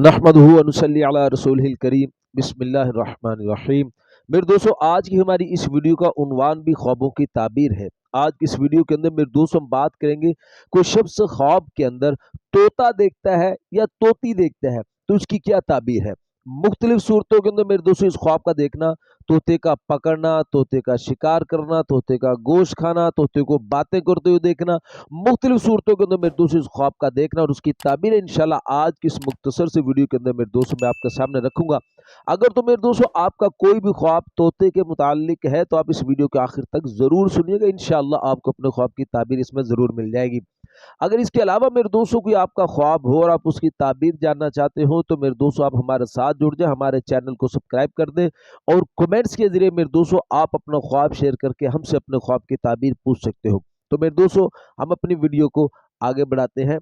نحمدہ و نصلی علی رسولہ الکریم بسم اللہ الرحمن الرحیم۔ میرے دوستو، آج کی ہماری اس ویڈیو کا عنوان بھی خوابوں کی تعبیر ہے۔ آج کی اس ویڈیو کے اندر میرے دوستو ہم بات کریں گے، کوئی شخص خواب کے اندر طوطا دیکھتا ہے یا طوطی دیکھتا ہے تو اس کی کیا تعبیر ہے۔ مختلف صورتوں کے اندر میرے دوستو اس خواب کا دیکھنا، طوطے کا پکڑنا، طوطے کا شکار کرنا، طوطے کا گوشت کھانا، طوطے کو باتیں کرتے ہوئے دیکھنا، مختلف صورتوں کے اندر میرے دوستو اس خواب کا دیکھنا اور اس کی تعبیر انشاءاللہ آج کی اس مختصر سے ویڈیو کے اندر میرے دوستو میں آپ کے سامنے رکھوں گا۔ اگر تو میرے دوستو آپ کا کوئی بھی خواب طوطے کے متعلق ہے تو آپ اس ویڈیو کے آخر تک ضرور سنیے گا، انشاءاللہ آپ کو اپنے خواب کی تعبیر اس میں ضرور مل جائے گی۔ اگر اس کے علاوہ میرے دوستوں کوئی آپ کا خواب ہو اور آپ اس کی تعبیر جاننا چاہتے ہو تو میرے دوستوں آپ ہمارے ساتھ جڑ جائیں، ہمارے چینل کو سبسکرائب کر دیں اور کمنٹس کے ذریعے میرے دوستوں آپ اپنا خواب شیئر کر کے ہم سے اپنے خواب کی تعبیر پوچھ سکتے ہو۔ تو میرے دوستوں ہم اپنی ویڈیو کو آگے بڑھاتے ہیں۔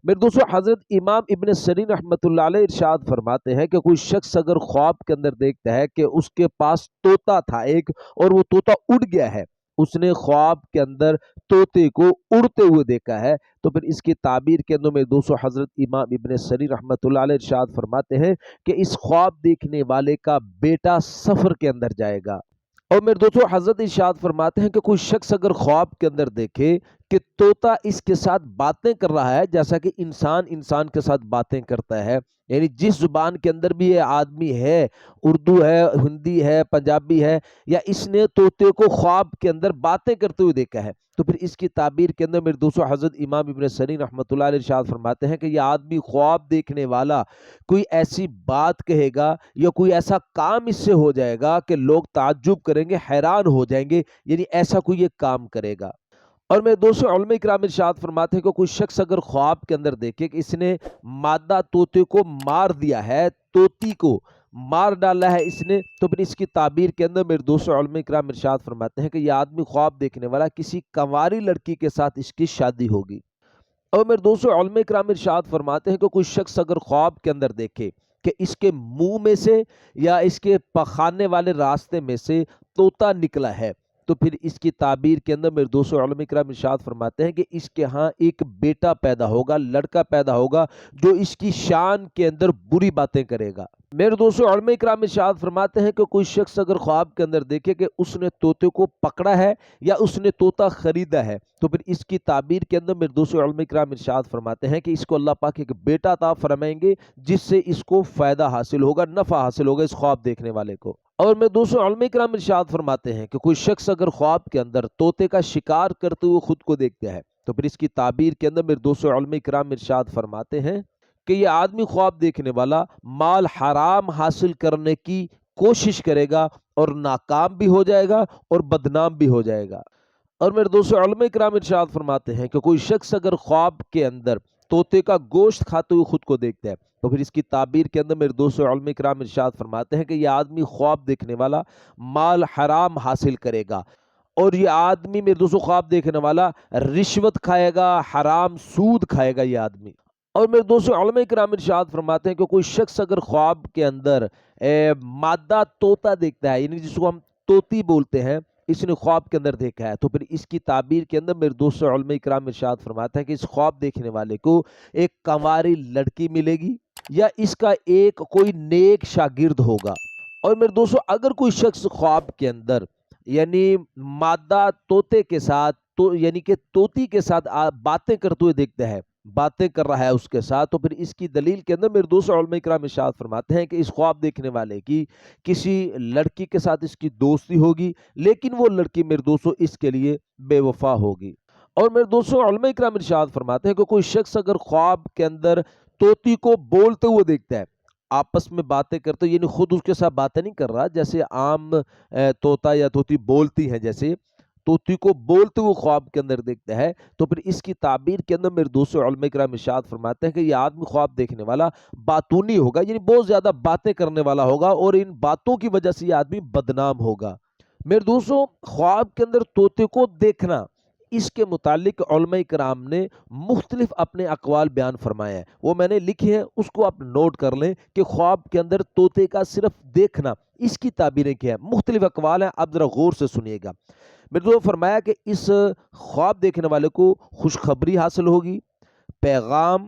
میرے دوستوں حضرت امام ابن سیرین رحمۃ اللہ علیہ ارشاد فرماتے ہیں کہ کوئی شخص اگر خواب کے اندر دیکھتا ہے کہ اس کے پاس طوطا تھا ایک اور وہ طوطا اڑ گیا ہے، اس نے خواب کے اندر طوطے کو اڑتے ہوئے دیکھا ہے، تو پھر اس کی تعبیر کے اندر میں دوستو حضرت امام ابن سیرین رحمۃ اللہ علیہ ارشاد فرماتے ہیں کہ اس خواب دیکھنے والے کا بیٹا سفر کے اندر جائے گا۔ اور میرے دوستو حضرت ارشاد فرماتے ہیں کہ کوئی شخص اگر خواب کے اندر دیکھے کہ طوطا اس کے ساتھ باتیں کر رہا ہے جیسا کہ انسان کے ساتھ باتیں کرتا ہے، یعنی جس زبان کے اندر بھی یہ آدمی ہے، اردو ہے، ہندی ہے، پنجابی ہے، یا اس نے طوطے کو خواب کے اندر باتیں کرتے ہوئے دیکھا ہے، تو پھر اس کی تعبیر کے اندر میرے دوستو حضرت امام ابن سیرین رحمۃ اللہ علیہ ارشاد فرماتے ہیں کہ یہ آدمی خواب دیکھنے والا کوئی ایسی بات کہے گا یا کوئی ایسا کام اس سے ہو جائے گا کہ لوگ تعجب کریں گے، حیران ہو جائیں گے، یعنی ایسا کوئی یہ کام کرے گا۔ اور میرے دوستو علماء کرام ارشاد فرماتے ہیں کہ کوئی شخص اگر خواب کے اندر دیکھے کہ اس نے مادہ طوطے کو مار دیا ہے، طوطی کو مار ڈالا ہے اس نے، تو پھر اس کی تعبیر کے اندر میرے دوستو علماء کرام ارشاد فرماتے ہیں کہ یہ آدمی خواب دیکھنے والا کسی کنواری لڑکی کے ساتھ اس کی شادی ہوگی۔ اور میرے دوستو علماء کرام ارشاد فرماتے ہیں کہ کوئی شخص اگر خواب کے اندر دیکھے کہ اس کے منہ میں سے یا اس کے پخانے والے راستے میں سے طوطا نکلا ہے، تو پھر اس کی تعبیر کے اندر میرے دوستو علماء کرام ارشاد فرماتے ہیں کہ اس کے ہاں ایک بیٹا پیدا ہوگا، لڑکا پیدا ہوگا جو اس کی شان کے اندر بری باتیں کرے گا۔ میرے دوستو علماء کرام ارشاد فرماتے ہیں کہ کوئی شخص اگر خواب کے اندر دیکھے کہ اس نے طوطے کو پکڑا ہے یا اس نے طوطا خریدا ہے، تو پھر اس کی تعبیر کے اندر میرے دوستو علماء کرام ارشاد فرماتے ہیں کہ اس کو اللہ پاک ایک بیٹا عطا فرمائیں گے جس سے اس کو فائدہ حاصل ہوگا، نفع حاصل ہوگا اس خواب دیکھنے والے کو۔ اور میں دوستو علماء کرام ارشاد فرماتے ہیں کہ کوئی شخص اگر خواب کے اندر طوطے کا شکار کرتے ہوئے خود کو دیکھتا ہے، تو پھر اس کی تعبیر کے اندر میرے دوستو علماء کرام ارشاد فرماتے ہیں کہ یہ آدمی خواب دیکھنے والا مال حرام حاصل کرنے کی کوشش کرے گا اور ناکام بھی ہو جائے گا اور بدنام بھی ہو جائے گا۔ اور میرے دوستو علماء کرام ارشاد فرماتے ہیں کہ کوئی شخص اگر خواب کے اندر طوطے کا گوشت کھاتے ہوئے خود کو دیکھتا ہے، تو پھر اس کی تعبیر کے اندر میرے دوستو علماء کرام ارشاد فرماتے ہیں کہ یہ آدمی خواب دیکھنے والا مال حرام حاصل کرے گا، اور یہ آدمی میرے دوستو خواب دیکھنے والا رشوت کھائے گا، حرام سود کھائے گا یہ آدمی۔ اور میرے دوستو علماء کرام ارشاد فرماتے ہیں کہ کوئی شخص اگر خواب کے اندر مادہ طوطا دیکھتا ہے، یعنی جس کو ہم طوطی بولتے ہیں، اس نے خواب کے اندر دیکھا ہے، تو پھر اس کی تعبیر کے اندر میرے دوستو علماء کرام ارشاد فرماتے ہیں کہ اس خواب دیکھنے والے کو ایک کنواری لڑکی ملے گی یا اس کا ایک کوئی نیک شاگرد ہوگا۔ اور میرے دوستو اگر کوئی شخص خواب کے اندر یعنی مادہ طوطے کے ساتھ یعنی کہ طوطی کے ساتھ باتیں کرتے ہوئے دیکھتا ہے، باتیں کر رہا ہے اس کے ساتھ، تو پھر اس کی دلیل کے اندر میرے دوستو علماء کرام ارشاد فرماتے ہیں کہ اس خواب دیکھنے والے کی کسی لڑکی کے ساتھ اس کی دوستی ہوگی، لیکن وہ لڑکی میرے دوستو اس کے لیے بے وفا ہوگی۔ اور میرے دوستو علماء کرام ارشاد فرماتے ہیں کہ کوئی شخص اگر خواب کے اندر طوطی کو بولتے ہوئے دیکھتا ہے، آپس میں باتیں کرتے، یعنی خود اس کے ساتھ باتیں نہیں کر رہا، جیسے عام طوطا یا طوطی بولتی ہیں، جیسے طوطی کو بولتے ہوئے خواب کے اندر دیکھتا ہے، تو پھر اس کی تعبیر کے اندر میرے دوستو علماء کرام ارشاد فرماتے ہیں کہ یہ آدمی خواب دیکھنے والا باتونی ہوگا، یعنی بہت زیادہ باتیں کرنے والا ہوگا اور ان باتوں کی وجہ سے یہ آدمی بدنام ہوگا۔ میرے دوستو خواب کے اندر طوطے کو دیکھنا، اس کے متعلق علماء کرام نے مختلف اپنے اقوال بیان فرمائے ہیں، وہ میں نے لکھے ہیں، اس کو آپ نوٹ کر لیں کہ خواب کے اندر طوطے کا صرف دیکھنا اس کی تعبیریں کیا ہیں، مختلف اقوال ہیں، آپ ذرا غور سے سنیے گا۔ میرے دوستو فرمایا کہ اس خواب دیکھنے والے کو خوشخبری حاصل ہوگی، پیغام